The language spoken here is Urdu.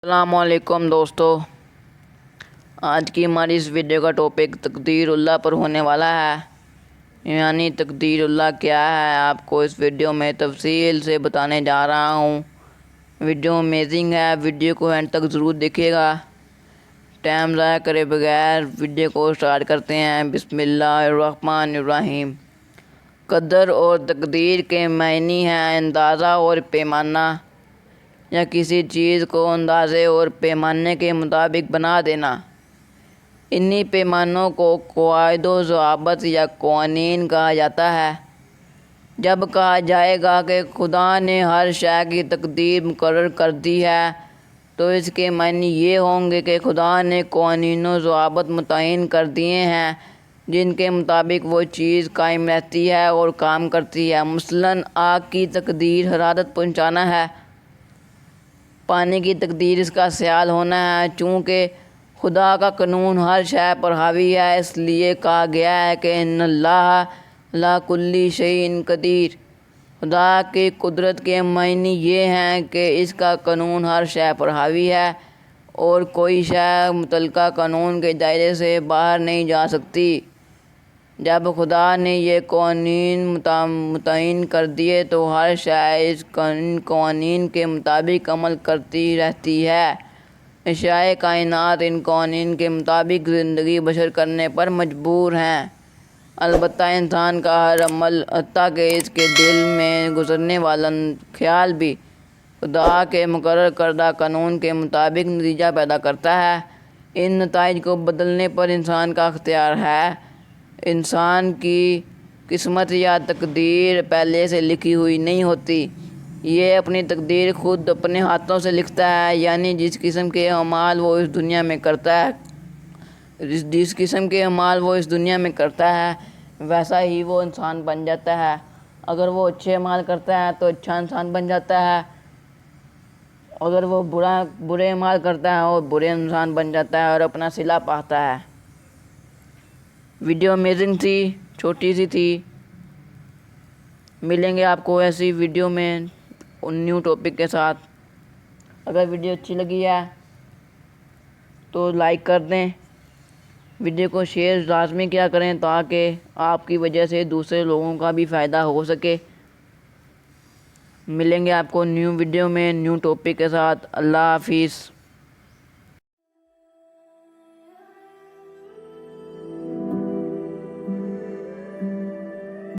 السلام علیکم دوستو، آج کی ہماری اس ویڈیو کا ٹاپک تقدیر اللہ پر ہونے والا ہے، یعنی تقدیر اللہ کیا ہے آپ کو اس ویڈیو میں تفصیل سے بتانے جا رہا ہوں۔ ویڈیو امیزنگ ہے، ویڈیو کو اینڈ تک ضرور دیکھیے گا۔ ٹائم ضائع کرے بغیر ویڈیو کو سٹارٹ کرتے ہیں۔ بسم اللہ الرحمن الرحیم۔ قدر اور تقدیر کے معنی ہیں اندازہ اور پیمانہ، یا کسی چیز کو اندازے اور پیمانے کے مطابق بنا دینا۔ انہی پیمانوں کو قواعد و ضوابط یا قوانین کہا جاتا ہے۔ جب کہا جائے گا کہ خدا نے ہر شے کی تقدیر مقرر کر دی ہے، تو اس کے معنی یہ ہوں گے کہ خدا نے قوانین و ضوابط متعین کر دیے ہیں جن کے مطابق وہ چیز قائم رہتی ہے اور کام کرتی ہے۔ مثلاً آگ کی تقدیر حرارت پہنچانا ہے، پانی کی تقدیر اس کا سیال ہونا ہے۔ چونکہ خدا کا قانون ہر شے پر حاوی ہے، اس لیے کہا گیا ہے کہ ان اللہ علی کل شیء قدیر۔ خدا کی قدرت کے معنی یہ ہیں کہ اس کا قانون ہر شے پر حاوی ہے اور کوئی شے متعلقہ قانون کے دائرے سے باہر نہیں جا سکتی۔ جب خدا نے یہ قوانین متعین کر دیے تو ہر شے ان قوانین کے مطابق عمل کرتی رہتی ہے۔ اشیاء کائنات ان قوانین کے مطابق زندگی بسر کرنے پر مجبور ہیں، البتہ انسان کا ہر عمل، حتیٰ کہ اس کے دل میں گزرنے والا خیال بھی، خدا کے مقرر کردہ قانون کے مطابق نتیجہ پیدا کرتا ہے۔ ان نتائج کو بدلنے پر انسان کا اختیار ہے۔ انسان کی قسمت یا تقدیر پہلے سے لکھی ہوئی نہیں ہوتی، یہ اپنی تقدیر خود اپنے ہاتھوں سے لکھتا ہے، یعنی جس قسم کے اعمال وہ اس دنیا میں کرتا ہے ویسا ہی وہ انسان بن جاتا ہے۔ اگر وہ اچھے اعمال کرتا ہے تو اچھا انسان بن جاتا ہے، اگر وہ برے اعمال کرتا ہے اور برے انسان بن جاتا ہے اور اپنا صلہ پاتا ہے۔ ویڈیو امیزنگ تھی، چھوٹی سی تھی۔ ملیں گے آپ کو ایسی ویڈیو میں نیو ٹاپک کے ساتھ۔ اگر ویڈیو اچھی لگی ہے تو لائک کر دیں، ویڈیو کو شیئر لازمی کیا کریں تاکہ آپ کی وجہ سے دوسرے لوگوں کا بھی فائدہ ہو سکے۔ ملیں گے آپ کو نیو ویڈیو میں نیو ٹاپک کے ساتھ۔ اللہ حافظ۔